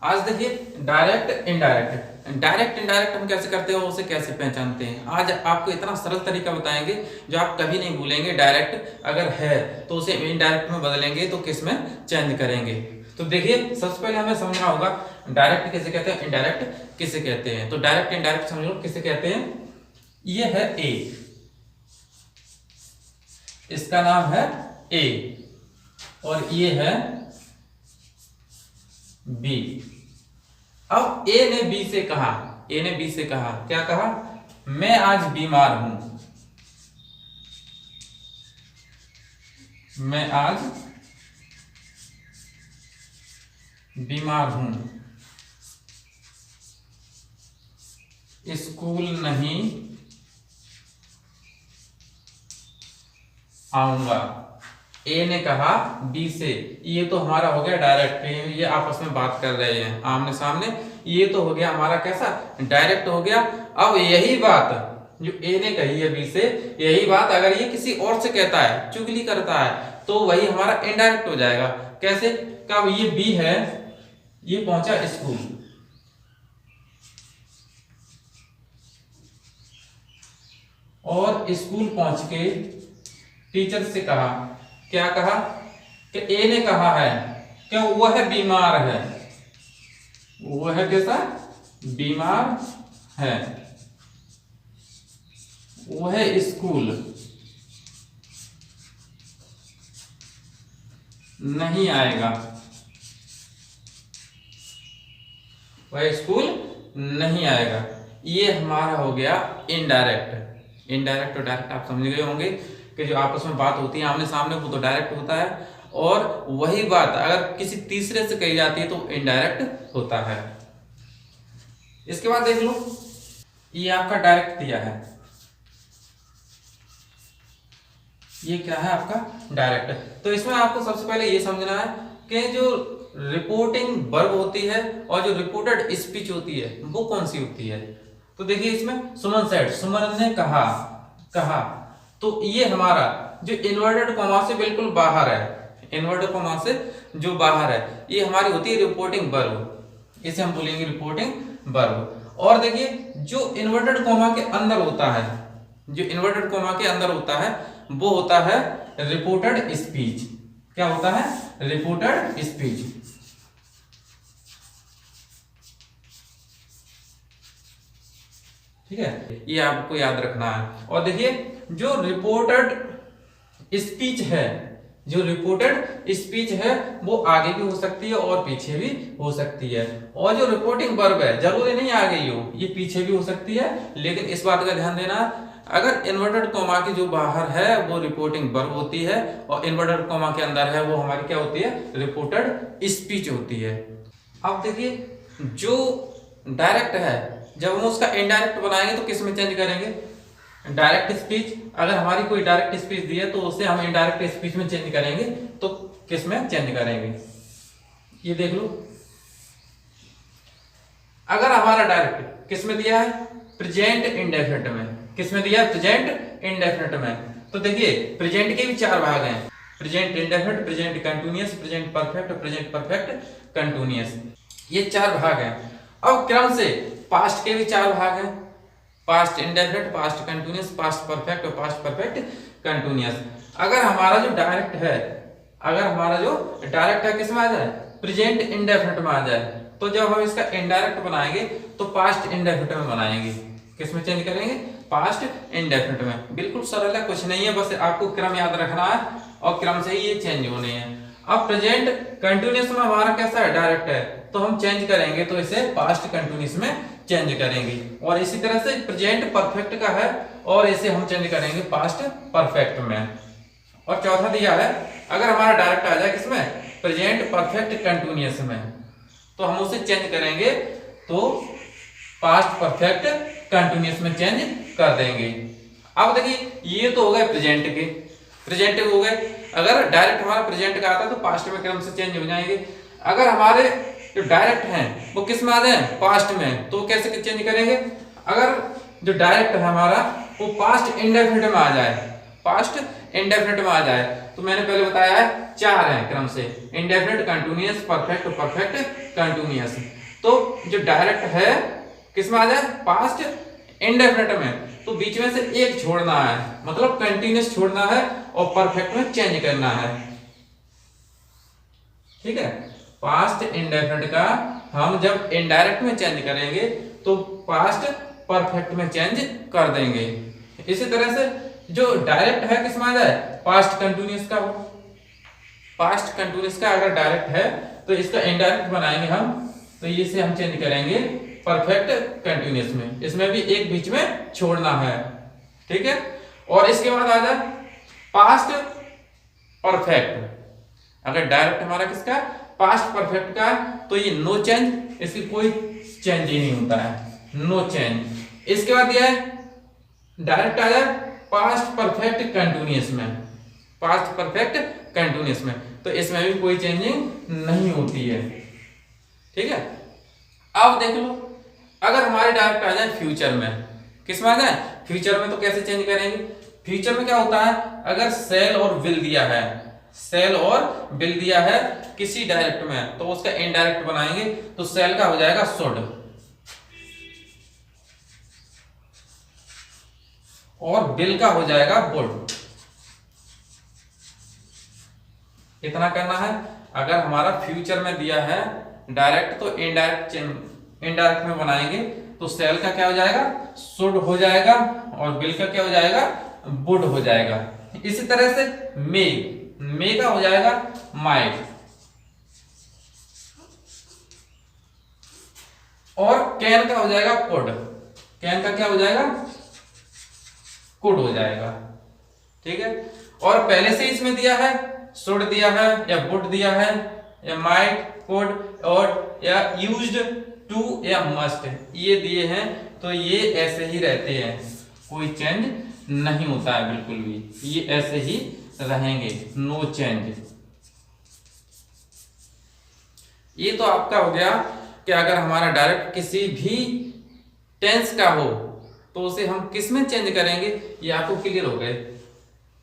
आज देखिए direct indirect. Direct indirect हम कैसे करते हैं, उसे कैसे पहचानते हैं, आज आपको इतना सरल तरीका बताएंगे जो आप कभी नहीं भूलेंगे। डायरेक्ट अगर है तो उसे इनडायरेक्ट में बदलेंगे तो किस में चेंज करेंगे। तो देखिए सबसे पहले हमें समझना होगा डायरेक्ट किसे कहते हैं, इनडायरेक्ट किसे कहते हैं। तो डायरेक्ट इनडायरेक्ट समझ लो किसे कहते हैं। ये है ए, इसका नाम है ए, और ये है बी। अब ए ने बी से कहा, ए ने बी से कहा, क्या कहा, मैं आज बीमार हूं, मैं आज बीमार हूं, स्कूल नहीं आऊंगा। ए ने कहा बी से, ये तो हमारा हो गया डायरेक्ट, ये आपस में बात कर रहे हैं आमने सामने, ये तो हो गया हमारा कैसा, डायरेक्ट हो गया। अब यही बात जो ए ने कही है बी से, यही बात अगर ये किसी और से कहता है, चुगली करता है, तो वही हमारा इनडायरेक्ट हो जाएगा। कैसे, कब ये बी है, ये पहुंचा स्कूल, और स्कूल पहुंच के टीचर से कहा, क्या कहा, कि ए ने कहा है कि वह बीमार है, वह कैसा बीमार है, वह स्कूल नहीं आएगा, वह स्कूल नहीं आएगा। ये हमारा हो गया इनडायरेक्ट। इनडायरेक्ट और डायरेक्ट आप समझ गए होंगे कि जो आपस में बात होती है आमने सामने वो तो डायरेक्ट होता है, और वही बात अगर किसी तीसरे से कही जाती है तो इनडायरेक्ट होता है। इसके बाद देख लो, ये आपका डायरेक्ट दिया है, ये क्या है आपका डायरेक्ट। तो इसमें आपको सबसे पहले ये समझना है कि जो रिपोर्टिंग वर्ब होती है और जो रिपोर्टेड स्पीच होती है वो कौन सी होती है। तो देखिए इसमें सुमन सेड, सुमन ने कहा, कहा, तो ये हमारा जो इन्वर्टेड कॉमा से बिल्कुल बाहर है, इन्वर्टेड कॉमा से जो बाहर है, ये हमारी होती है रिपोर्टिंग वर्ब, इसे हम बोलेंगे रिपोर्टिंग वर्ब। और देखिए जो इन्वर्टेड कॉमा के अंदर होता है, जो इन्वर्टेड कॉमा के अंदर होता है वो होता है रिपोर्टेड स्पीच। क्या होता है, रिपोर्टेड स्पीच। ठीक है, ये आपको याद रखना है। और देखिए जो रिपोर्टेड स्पीच है, जो रिपोर्टेड स्पीच है वो आगे भी हो सकती है और पीछे भी हो सकती है। और जो रिपोर्टिंग वर्ब है जरूरी नहीं आगे ही हो, ये पीछे भी हो सकती है। लेकिन इस बात का ध्यान देना, अगर इन्वर्टेड कॉमा के जो बाहर है वो रिपोर्टिंग वर्ब होती है, और इन्वर्टेड कॉमा के अंदर है वो हमारी क्या होती है, रिपोर्टेड स्पीच होती है। अब देखिए जो डायरेक्ट है जब हम उसका इनडायरेक्ट बनाएंगे तो किस में चेंज करेंगे, डायरेक्ट स्पीच। अगर हमारी कोई डायरेक्ट स्पीच दी है तो उसे हम इनडायरेक्ट स्पीच में चेंज करेंगे, तो किस में चेंज करेंगे, ये देख लो। अगर हमारा डायरेक्ट किस में दिया है, प्रेजेंट इंडेफिनिट में, किस में दिया है, प्रेजेंट इंडेफिनिट में। तो देखिए प्रेजेंट के भी चार भाग हैं, present indefinite, present continuous, present perfect और प्रेजेंट परफेक्ट कंटिन्यूअस, ये चार भाग हैं। अब क्रम से पास्ट के भी चार भाग हैं, past indefinite, past continuous, past perfect और पास्ट परफेक्ट कंटिन्यूअस। अगर हमारा जो डायरेक्ट है, अगर हमारा जो डायरेक्ट है किस में आ जाए, प्रेजेंट इंडेफिनिट में आ जाए, तो जब हम इसका इनडायरेक्ट बनाएंगे तो पास्ट इंडेफिनिट में बनाएंगे। किस में चेंज करेंगे, पास्ट इंडेफिनिट में। बिल्कुल सरल है, कुछ नहीं है, बस आपको क्रम याद रखना है और क्रम से ही ये चेंज होने हैं। अब प्रेजेंट कंटिन्यूअस में हमारा कैसा है, डायरेक्ट है, तो हम चेंज करेंगे तो इसे पास्ट कंटिन्यूअस में चेंज करेंगे। और इसी तरह से प्रेजेंट परफेक्ट का है और इसे हम चेंज करेंगे पास्ट परफेक्ट में। और चौथा दिया है, अगर हमारा डायरेक्ट आ जाए किसमें, प्रेजेंट परफेक्ट कंटिन्यूअस में, तो हम उसे चेंज करेंगे तो पास्ट परफेक्ट कंटिन्यूअस में चेंज कर देंगे। अब देखिए ये तो हो गए प्रेजेंट के, प्रेजेंट हो गए। अगर डायरेक्ट हमारा प्रेजेंट का आता है तो पास्ट में क्रम से चेंज हो जाएंगे। अगर हमारे जो डायरेक्ट हैं वो किस में आ जाए, पास्ट में, तो कैसे चेंज करेंगे, अगर जो डायरेक्ट है हमारा वो पास्ट इंडेफिनिट में आ जाए, पास्ट इंडेफिनिट में आ जाए। तो मैंने पहले बताया है 4 हैं क्रम से, indefinite, continuous, perfect, perfect continuous. तो जो डायरेक्ट है किस में आ जाए, पास्ट इंडेफिनिट में, तो बीच में से एक छोड़ना है, मतलब कंटिन्यूअस छोड़ना है और परफेक्ट में चेंज करना है। ठीक है, पास्ट इंडेफिनिट का हम जब इनडायरेक्ट में चेंज करेंगे तो पास्ट परफेक्ट में चेंज कर देंगे। इसी तरह से जो डायरेक्ट है किस में आ जाए, पास्ट कंटिन्यूअस का हो, पास्ट कंटिन्यूअस का अगर डायरेक्ट है तो इसका इनडायरेक्ट बनाएंगे हम, तो इसे हम चेंज करेंगे परफेक्ट कंटिन्यूअस में, इसमें भी एक बीच में छोड़ना है। ठीक है, और इसके बाद आ जाए पास्ट परफेक्ट। अगर डायरेक्ट हमारा किसका, पास्ट परफेक्ट का, तो ये नो चेंज, इसकी कोई चेंज ही नहीं होता है, नो चेंज। इसके बाद यह डायरेक्ट आ जाए पास्ट परफेक्ट कंटिन्यूअस में, पास्ट परफेक्ट कंटिन्यूअस में, तो इसमें भी कोई चेंजिंग नहीं होती है। ठीक है, अब देख लो अगर हमारे डायरेक्ट आ जाए फ्यूचर में, किस में आ जाए, फ्यूचर में, तो कैसे चेंज करेंगे। फ्यूचर में क्या होता है, अगर सेल और विल दिया है, सेल और विल दिया है किसी डायरेक्ट में, तो उसका इनडायरेक्ट बनाएंगे, तो सेल का हो जाएगा शुड और विल का हो जाएगा वुड। इतना करना है। अगर हमारा फ्यूचर में दिया है डायरेक्ट, तो इनडायरेक्ट में बनाएंगे, तो सेल का क्या हो जाएगा, शुड हो जाएगा, और विल का क्या हो जाएगा, वुड हो जाएगा। इसी तरह से मे का हो जाएगा माइट, और कैन का हो जाएगा कुड, कैन का क्या हो जाएगा, कुड हो जाएगा। ठीक है, और पहले से इसमें दिया है, शुड दिया है या वुड दिया है या माइट, कुड और या यूज्ड टू या मस्ट, ये दिए हैं, तो ये ऐसे ही रहते हैं, कोई चेंज नहीं होता है बिल्कुल भी, ये ऐसे ही रहेंगे, नो चेंज। ये तो आपका हो गया कि अगर हमारा डायरेक्ट किसी भी टेंस का हो तो उसे हम किस में चेंज करेंगे, ये आपको क्लियर हो गए,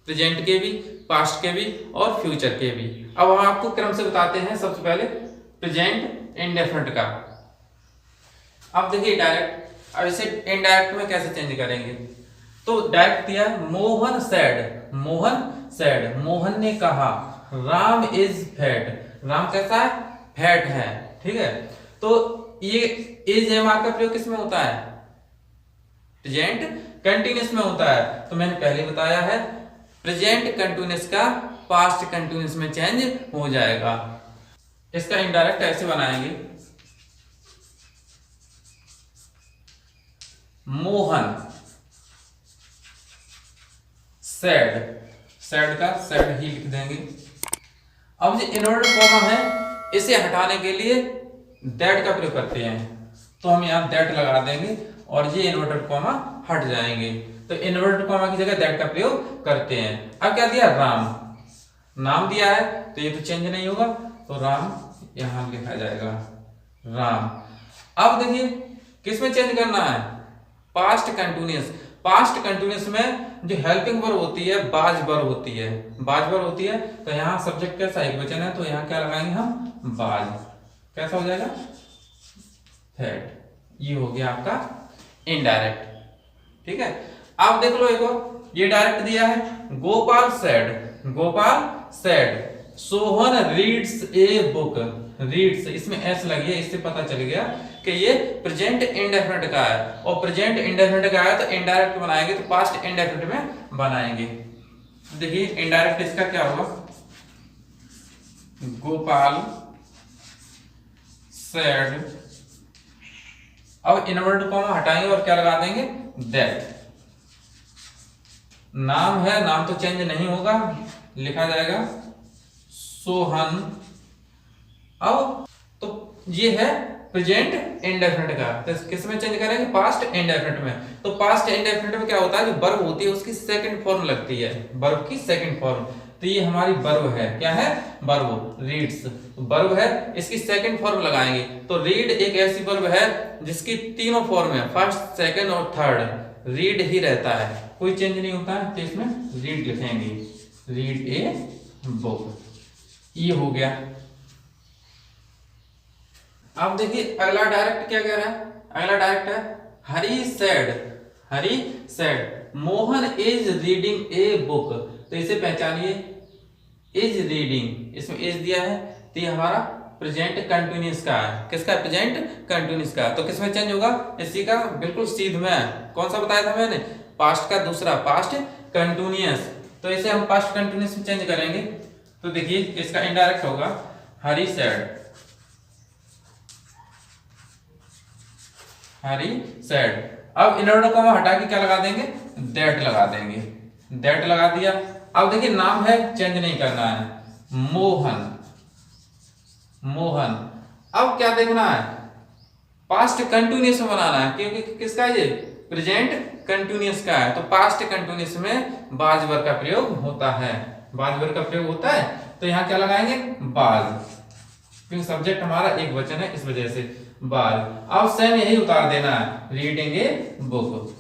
प्रेजेंट के भी, पास्ट के भी और फ्यूचर के भी। अब हम आपको क्रम से बताते हैं, सबसे पहले प्रेजेंट इंडेफिनिट का। अब देखिए डायरेक्ट, अब इसे इनडायरेक्ट में कैसे चेंज करेंगे। तो डायरेक्ट दिया मोहन सैड, मोहन सैड, मोहन ने कहा, राम इज फैट, राम कैसा है, फैट है। ठीक है, तो ये इज एमआर का प्रयोग किसमें होता है, प्रेजेंट कंटिन्यूअस में होता है। तो मैंने पहले बताया है प्रेजेंट कंटिन्यूअस का पास्ट कंटिन्यूअस में चेंज हो जाएगा। इसका इनडायरेक्ट ऐसे बनाएंगे, मोहन सैड, सैड का सैड ही लिख देंगे। अब जो इन्वर्टेड कॉमा है, इसे हटाने के लिए दैट का प्रयोग करते हैं, तो हम यहां दैट लगा देंगे और ये इन्वर्टेड कॉमा हट जाएंगे, तो इन्वर्टेड कॉमा की जगह दैट का प्रयोग करते हैं। अब क्या दिया, राम, नाम दिया है तो ये तो चेंज नहीं होगा, तो राम यहां लिखा जाएगा, राम। अब देखिए किस में चेंज करना है, पास्ट कंटिन्यूअस, पास्ट कंटिन्यूअस में जो हेल्पिंग वर्ब होती है बाज वर्ब होती है, बाज वर्ब होती है, तो यहाँ सब्जेक्ट कैसा एक वचन है, तो यहाँ क्या लगाएंगे हम, बाज, कैसा हो जाएगा, फैट। ये हो गया आपका इनडायरेक्ट। ठीक है, अब देख लो एक और, ये डायरेक्ट दिया है, Gopal sad, Gopal sad Sohan reads a book, reads इसमें एस लगी है, इससे पता चल गया कि ये प्रेजेंट इंडेफिनिट का है, और प्रेजेंट इंडेफिनिट का है तो इनडायरेक्ट बनाएंगे, तो पास्ट इंडेफिनिट में बनाएंगे। देखिए इनडायरेक्ट इसका क्या होगा, गोपाल सैड, अब इन्वर्टेड कॉमा हटाएंगे और क्या लगा देंगे, दैट। नाम है, नाम तो चेंज नहीं होगा, लिखा जाएगा सोहन। अब तो ये है प्रेजेंट इंडेफिनिट का, तो किस में चेंज करेंगे, पास्ट इंडेफिनिट में। तो पास्ट इंडेफिनिट में क्या होता है, जो वर्ब होती है उसकी सेकंड फॉर्म लगती है, वर्ब की सेकंड फॉर्म, तो ये हमारी वर्ब है, क्या है, वर्ब, रीड्स वर्ब है, इसकी सेकंड फॉर्म लगाएंगे। तो रीड एक ऐसी वर्ब है जिसकी तीनों फॉर्म है, फर्स्ट, सेकंड और थर्ड, रीड ही रहता है, कोई चेंज नहीं होता है, तो इसमें रीड लिखेंगे, रीड ए बुक। ये हो गया। अब देखिए अगला डायरेक्ट क्या कह रहा है, अगला डायरेक्ट है Hari said Mohan is reading a book. तो इसे पहचानिए, इज रीडिंग, इसमें इज दिया है, तो ये हमारा प्रेजेंट कंटिन्यूअस का है। किसका? प्रेजेंट कंटिन्यूअस का। तो किसमें चेंज होगा? इसी का बिल्कुल सीध में। कौन सा बताया था मैंने? पास्ट का दूसरा, पास्ट कंटिन्यूअस। तो इसे हम पास्ट कंटिन्यूअस में चेंज करेंगे। तो देखिए इसका इनडायरेक्ट होगा हरी सेड, हरी सेड। अब इन्वर्टेड कॉमा हटा के क्या लगा देंगे? दैट लगा देंगे, दैट लगा दिया। अब देखिए नाम है, चेंज नहीं करना है, मोहन, मोहन। अब क्या देखना है? पास्ट कंटिन्यूअस में बनाना है, क्योंकि किसका ये? प्रेजेंट कंटिन्यूअस का है। तो पास्ट कंटिन्यूअस में बाज वर्ब का प्रयोग होता है, बाज वर्ब का प्रयोग होता है। तो यहां क्या लगाएंगे? बाज, क्योंकि सब्जेक्ट हमारा एक वचन है, इस वजह से बाज। अब सेम यही उतार देना है, reading a book,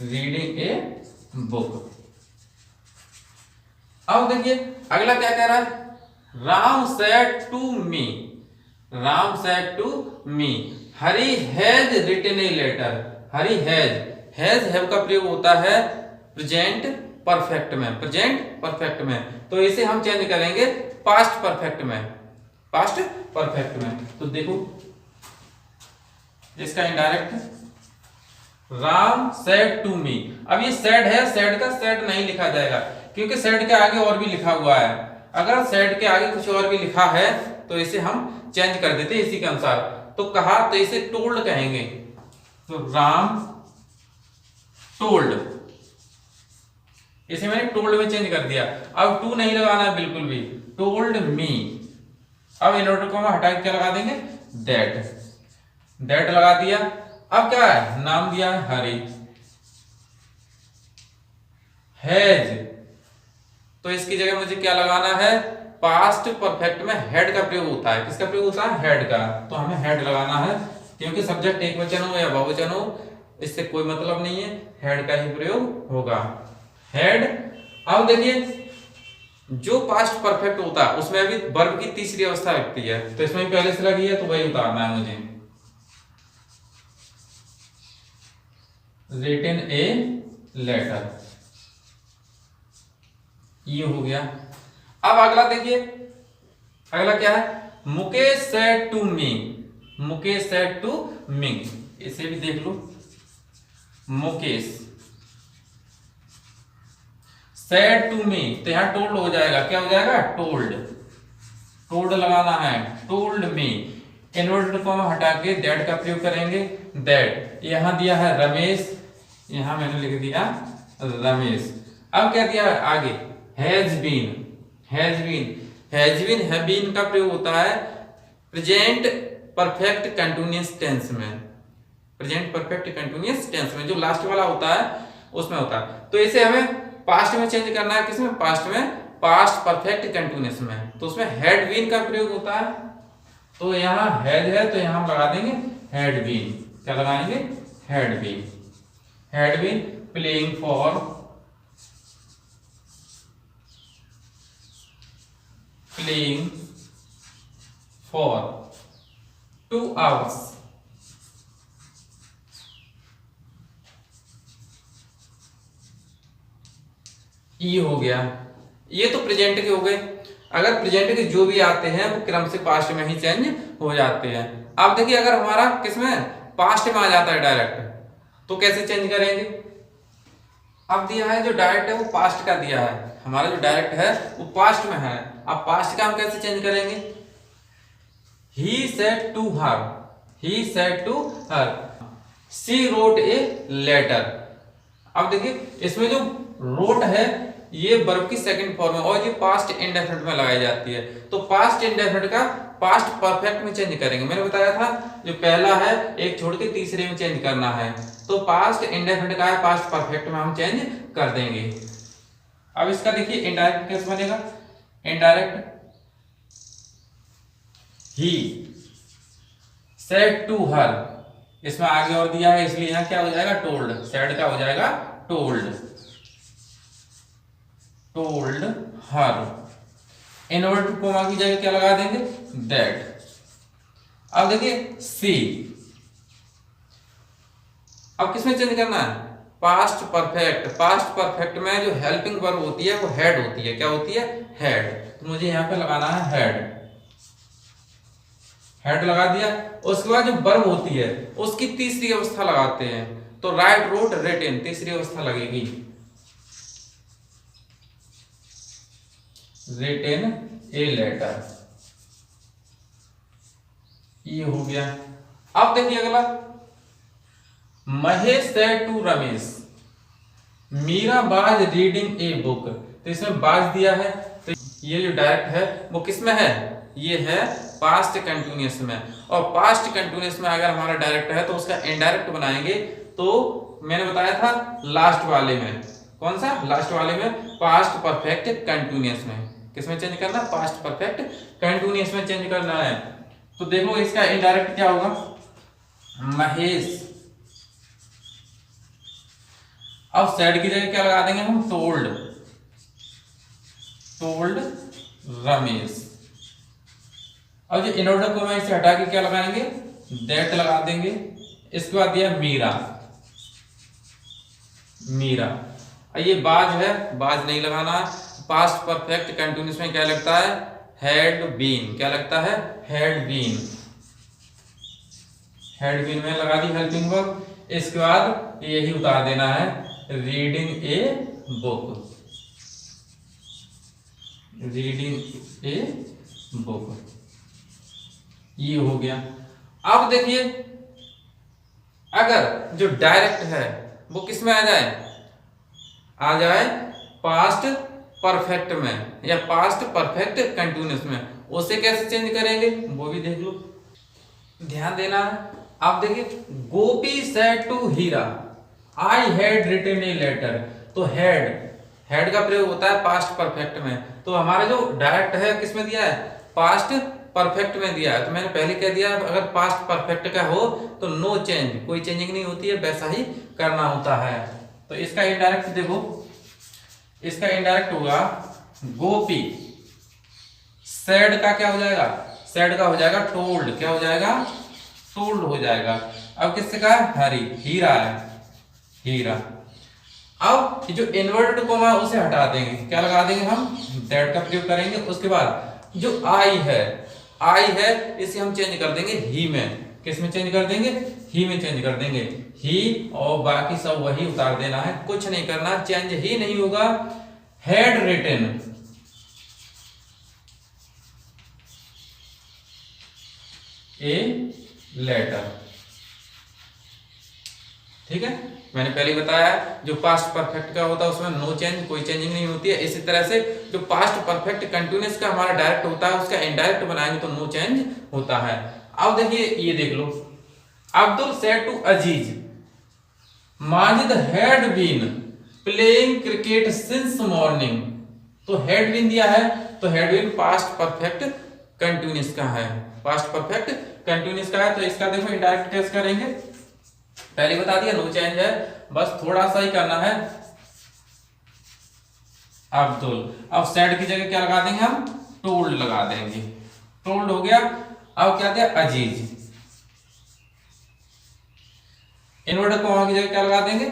reading a book. अब देखिए अगला क्या कह रहा है? Ram said to me, Ram said to me Hari has written a letter. Hari have का प्रयोग होता है प्रेजेंट परफेक्ट में, प्रेजेंट परफेक्ट में। तो इसे हम चेंज करेंगे पास्ट परफेक्ट में, पास्ट परफेक्ट में। तो देखो इसका indirect, Ram said to me. अब ये सेड है, सेड का सेड नहीं लिखा जाएगा, क्योंकि सेड के आगे और भी लिखा हुआ है। अगर सेड के आगे कुछ और भी लिखा है तो इसे हम चेंज कर देते इसी के अनुसार। तो कहा, तो इसे टोल्ड कहेंगे। तो राम टोल्ड, इसे मैंने टोल्ड में चेंज कर दिया। अब टू नहीं लगाना है बिल्कुल भी, टोल्ड मी। अब इन्वर्टेड कॉमा हटा के क्या लगा देंगे? दैट, दैट लगा दिया। अब क्या है? नाम दिया है हरी, हैज। तो इसकी जगह मुझे क्या लगाना है? पास्ट परफेक्ट में हेड का प्रयोग होता है। किसका प्रयोग होता है? हेड का। तो हमें हेड लगाना है, क्योंकि सब्जेक्ट एक वचन हो या बहुवचन हो, इससे कोई मतलब नहीं है, हेड का ही प्रयोग होगा, हेड। अब देखिए जो पास्ट परफेक्ट होता है उसमें अभी वर्ब की तीसरी अवस्था लगती है, तो इसमें भी पहले से लगी है, तो वही उतारना है मुझे, रिटन ए लेटर। ये हो गया। अब अगला देखिए, अगला क्या है? Mukesh said to me, Mukesh said to me. इसे भी देख लो, मुकेश सेड टू मी। तो यहां टोल्ड हो जाएगा, क्या हो जाएगा? टोल्ड, टोल्ड लगाना है, टोल्ड मी। इन्वर्टेड कॉमा हटा के दैट का प्रयोग करेंगे, दैट। यहां दिया है रमेश, यहां मैंने लिख दिया रमेश। अब क्या दिया है आगे? Has been, has been, has been, have been का प्रयोग होता है प्रेजेंट परफेक्ट कंटिन्यूअस टेंस में, प्रेजेंट परफेक्ट कंटिन्यूअस टेंस में जो लास्ट वाला होता है उसमें होता है। तो इसे हमें पास्ट में चेंज करना है, किसमें? पास्ट में, पास्ट परफेक्ट कंटिन्यूअस में। तो उसमें हैड बीन का प्रयोग होता है। तो यहां हैड है, तो यहां हम लगा देंगे हैड बीन। क्या लगाएंगे? Had been, had been playing for, playing for 2 hours। ये हो गया। ये तो प्रेजेंट के हो गए। अगर प्रेजेंट के जो भी आते हैं वो क्रम से पास्ट में ही चेंज हो जाते हैं। अब देखिए अगर हमारा किसमें? पास्ट में आ जाता है डायरेक्ट, तो कैसे चेंज करेंगे? अब दिया है जो डायरेक्ट है वो पास्ट का दिया है, हमारा जो डायरेक्ट है वो पास्ट में है। अब पास्ट का हम कैसे चेंज करेंगे? He said to her, he said to her, she wrote a letter। अब देखिए इसमें जो wrote है ये वर्ब की सेकंड फॉर्म है और ये पास्ट इंडेफिनिट में लगाई जाती है। तो पास्ट इंडेफिनिट का पास्ट परफेक्ट में चेंज करेंगे। मैंने बताया था जो पहला है एक छोड़ के तीसरे में चेंज करना है, तो पास्ट इंडेफिनिट का है पास्ट परफेक्ट में हम चेंज कर देंगे। अब इसका देखिए इनडायरेक्ट कैसे बनेगा? Indirect, he said to her, इसमें आगे और दिया है इसलिए यहाँ क्या हो जाएगा, टोल्ड। सैड का हो जाएगा told, told her. Inverted coma की जगह क्या लगा देंगे, दैट। अब देखिए सी, अब किसमें चेंज करना है, पास्ट परफेक्ट। पास्ट परफेक्ट में जो हेल्पिंग वर्ब होती है वो हेड होती है, क्या होती है, हेड। तो मुझे यहां पे लगाना है हेड, हेड लगा दिया। उसके बाद जो वर्ब होती है उसकी तीसरी अवस्था लगाते हैं, तो राइट, रोट, रिटन, तीसरी अवस्था लगेगी, रिटन ए लेटर। ये हो गया। अब देखिए अगला, महेश सेड टू रमेश मीरा बाज रीडिंग ए बुक। तो इसमें बाज दिया है, तो ये जो डायरेक्ट है वो किसमें है, ये है पास्ट कंटिन्यूअस में। और पास्ट कंटिन्यूअस में अगर हमारा डायरेक्ट है तो उसका इनडायरेक्ट बनाएंगे, तो मैंने बताया था लास्ट वाले में, कौन सा, लास्ट वाले में, पास्ट परफेक्ट कंटिन्यूअस में। किसमें चेंज करना, पास्ट परफेक्ट कंटिन्यूअस में चेंज करना है। तो देखो इसका इनडायरेक्ट क्या होगा, महेश। अब सेड की जगह क्या लगा देंगे हम, टोल्ड, टोल्ड रमेश। अब जो इनवर्टेड कोमा इसे हटा के क्या लगाएंगे, दैट लगा देंगे। इसके बाद दिया मीरा, मीरा। ये बाज है, बाज नहीं लगाना। पास्ट परफेक्ट कंटिन्यूअस में क्या लगता है, हैड बीन, क्या लगता है, हैड बीन, हैड बीन में लगा दी हेल्पिंग वर्ब। इसके बाद यही उतार देना है, reading a book, reading a book. ये हो गया। अब देखिए अगर जो डायरेक्ट है वो किस में आ जाए, आ जाए पास्ट परफेक्ट में या पास्ट परफेक्ट कंटिन्यूअस में, उसे कैसे चेंज करेंगे वो भी देख लो, ध्यान देना है। अब देखिए, Gopi said to Hira I had written a letter. तो हेड, हेड का प्रयोग होता है पास्ट परफेक्ट में। तो हमारा जो डायरेक्ट है किसमें दिया है, पास्ट परफेक्ट में दिया है। तो मैंने पहले कह दिया अगर पास्ट परफेक्ट का हो तो नो चेंज, कोई चेंजिंग नहीं होती है, वैसा ही करना होता है। तो इसका इनडायरेक्ट देखो, इसका इनडायरेक्ट होगा गोपी, सेड का क्या हो जाएगा, सेड का हो जाएगा टोल्ड, क्या हो जाएगा, टोल्ड हो जाएगा। अब किससे का, हरी, हीरा है, हीरा। अब जो इन्वर्टेड कोमा उसे हटा देंगे, क्या लगा देंगे हम, दैट का प्रयोग करेंगे। उसके बाद जो आई है, आई है इसे हम चेंज कर देंगे ही में। किस में चेंज कर देंगे, ही में चेंज कर देंगे, ही। और बाकी सब वही उतार देना है, कुछ नहीं करना, चेंज ही नहीं होगा। हैड रिटन, ए लेटर, ठीक है। मैंने पहले बताया जो पास्ट परफेक्ट का होता है उसमें नो चेंज, कोई चेंजिंग नहीं होती है। इसी तरह से जो पास्ट परफेक्ट कंटिन्यूअस का हमारा डायरेक्ट होता है उसका इनडायरेक्ट बनाएंगे तो नो चेंज होता है। अब देखिए ये देख लो, Abdul said to Aziz Majid had been playing cricket since morning. तो हैड बीन दिया है, तो had been past perfect continuous का है, पास्ट परफेक्ट कंटिन्यूअस का है। तो इसका देखो इनडायरेक्ट कैसे करेंगे, पहले बता दिया नो चेंज है, बस थोड़ा सा ही करना है। अब्दुल, अब सेड की जगह क्या लगा देंगे हम, टोल्ड लगा देंगे, टोल्ड हो गया। अब क्या दिया, अजीज, इन्वर्टेड कोमा की जगह क्या लगा देंगे,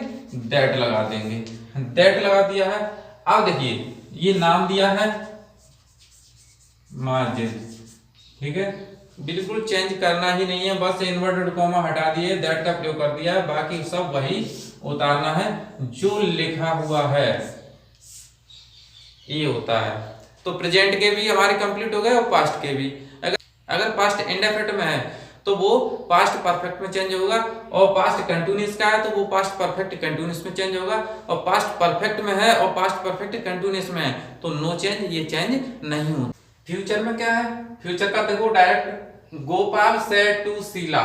दैट लगा देंगे, दैट लगा दिया है। अब देखिए ये नाम दिया है माजिद, ठीक है, बिल्कुल चेंज करना ही नहीं है, बस इन्वर्टेड कोमा हटा दिए, दैट का प्रयोग कर दिया है, बाकी सब वही उतारना है जो लिखा हुआ है, ये होता है। तो प्रेजेंट के भी हमारे कंप्लीट हो गए और पास्ट के भी। अगर पास्ट इंडेफिनिट में है तो वो पास्ट परफेक्ट में चेंज होगा, और पास्ट कंटिन्यूअस का है तो वो पास्ट परफेक्ट कंटिन्यूअस में चेंज होगा, और पास्ट परफेक्ट में है और पास्ट परफेक्ट कंटिन्यूअस में है तो नो चेंज, ये चेंज नहीं होता। फ्यूचर में क्या है, फ्यूचर का देखो direct, Gopal said to Sheela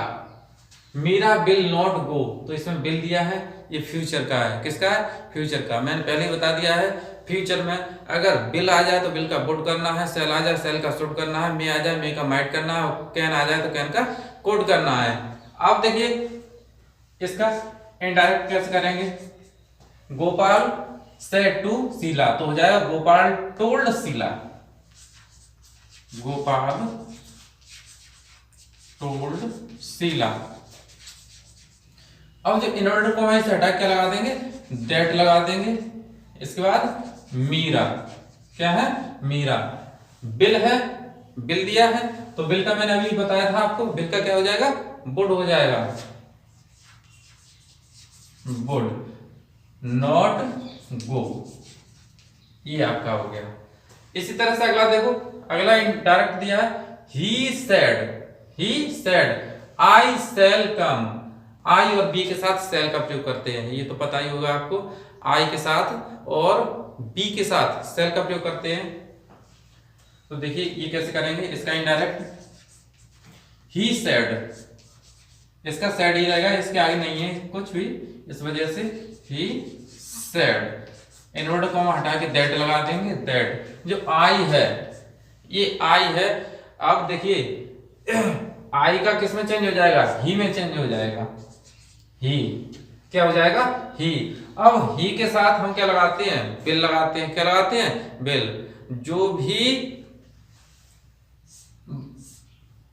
Meera will not go. तो इसमें विल दिया है, ये फ्यूचर का है, किसका है, फ्यूचर का। मैंने पहले ही बता दिया है फ्यूचर में अगर विल आ जाए तो विल का वुड करना है, सेल आ जाए सेल का शुड करना है, मे आ जाए मे का माइट करना है, कैन आ जाए तो कैन का कोड करना है। अब देखिए इसका इनडायरेक्ट कैसे करेंगे? गोपाल सेड टू शीला, तो हो जाएगा गोपाल टोल्ड शीला, गोपाल टोल्ड शीला। अब जो इन्वर्टेड कॉमा से हटा क्या लगा देंगे? दैट लगा देंगे। इसके बाद मीरा, क्या है? मीरा। बिल है, बिल दिया है, तो बिल का मैंने अभी बताया था आपको, बिल का क्या हो जाएगा? वुड हो जाएगा, वुड नॉट गो, ये आपका हो गया। इसी तरह से अगला देखो, अगला इनडायरेक्ट दिया है ही सेड आई शैल कम। आई और बी के साथ सेल का प्रयोग करते हैं, ये तो पता ही होगा आपको। आई के साथ और बी के साथ सेल का प्रयोग करते हैं। तो देखिए ये कैसे करेंगे, इसका इनडायरेक्ट ही सेड, इसका सेड ही रहेगा, इसके आगे नहीं है कुछ भी, इस वजह से ही सेड। इन्वर्टेड कॉमा हटा के दैट लगा देंगे। दैट जो आई है, ये आई है। अब देखिए आई का किस में चेंज हो जाएगा? ही में चेंज हो जाएगा। ही क्या हो जाएगा? ही। अब ही के साथ हम क्या लगाते हैं? बिल लगाते हैं। क्या लगाते हैं? बिल। जो भी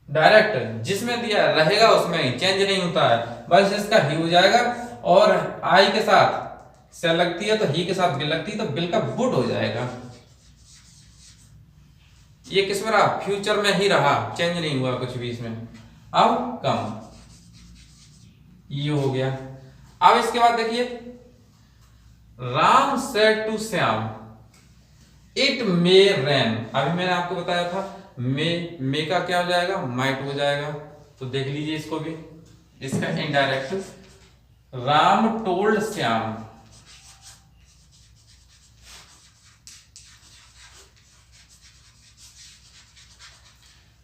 डायरेक्ट जिसमें दिया रहेगा उसमें ही चेंज नहीं होता है, बस इसका ही हो जाएगा। और आई के साथ सेल लगती है तो ही के साथ बिल लगती है, तो बिल का वुड हो जाएगा। ये किस में रहा? फ्यूचर में ही रहा, चेंज नहीं हुआ कुछ भी इसमें। अब कम, ये हो गया। अब इसके बाद देखिए Ram said to Shyam it may rain. अभी मैंने आपको बताया था मे का क्या हो जाएगा? माइट हो जाएगा। तो देख लीजिए इसको भी, इसका इनडायरेक्ट राम टोल्ड श्याम।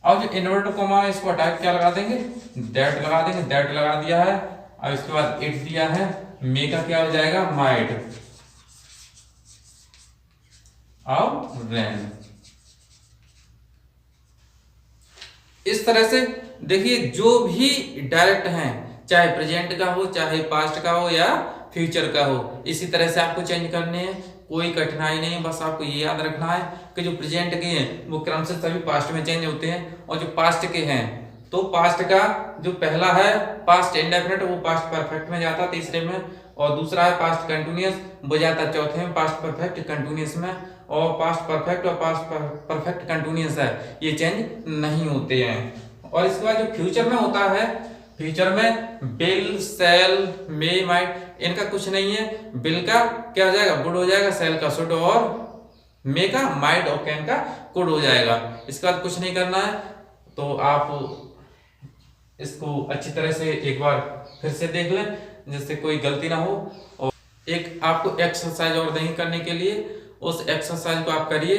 अब जो इन्वर्टेड कॉमा है इसको हटा के क्या लगा देंगे? दैट लगा देंगे। दैट लगा दिया है। अब इसके बाद इट दिया है, मे का क्या हो जाएगा? माइट। अब रेन। इस तरह से देखिए जो भी डायरेक्ट हैं, चाहे प्रेजेंट का हो, चाहे पास्ट का हो, या फ्यूचर का हो, इसी तरह से आपको चेंज करने हैं। कोई कठिनाई नहीं, बस आपको ये याद रखना है कि जो प्रेजेंट के हैं वो क्रम से सभी पास्ट में चेंज होते हैं, और जो पास्ट के हैं तो पास्ट का जो पहला है पास्ट इंडेफिनिट वो पास्ट परफेक्ट में जाता है तीसरे में, और दूसरा है पास्ट कंटिन्यूअस वो जाता है चौथे में पास्ट परफेक्ट कंटिन्यूअस में, और पास्ट परफेक्ट और पास्ट परफेक्ट कंटिन्यूअस है ये चेंज नहीं होते हैं। और इसके बाद जो फ्यूचर में होता है, फ्यूचर में बिल, सेल, मे, माइट, इनका कुछ नहीं है। बिल का क्या हो जाएगा? वुड हो जाएगा। सेल का शुड, और मे का माइट, और कैन का कुड हो जाएगा। इसके बाद कुछ नहीं करना है। तो आप इसको अच्छी तरह से एक बार फिर से देख लें जिससे कोई गलती ना हो। और एक आपको एक्सरसाइज और नहीं करने के लिए, उस एक्सरसाइज को आप करिए,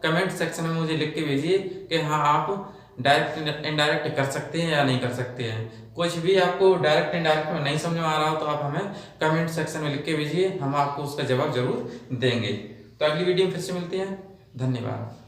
कमेंट सेक्शन में मुझे लिख के भेजिए कि हाँ आप डायरेक्ट इनडायरेक्ट कर सकते हैं या नहीं कर सकते हैं। कुछ भी आपको डायरेक्ट इनडायरेक्ट में नहीं समझ में आ रहा हो तो आप हमें कमेंट सेक्शन में लिख के भेजिए, हम आपको उसका जवाब जरूर देंगे। तो अगली वीडियो में फिर से मिलते हैं। धन्यवाद।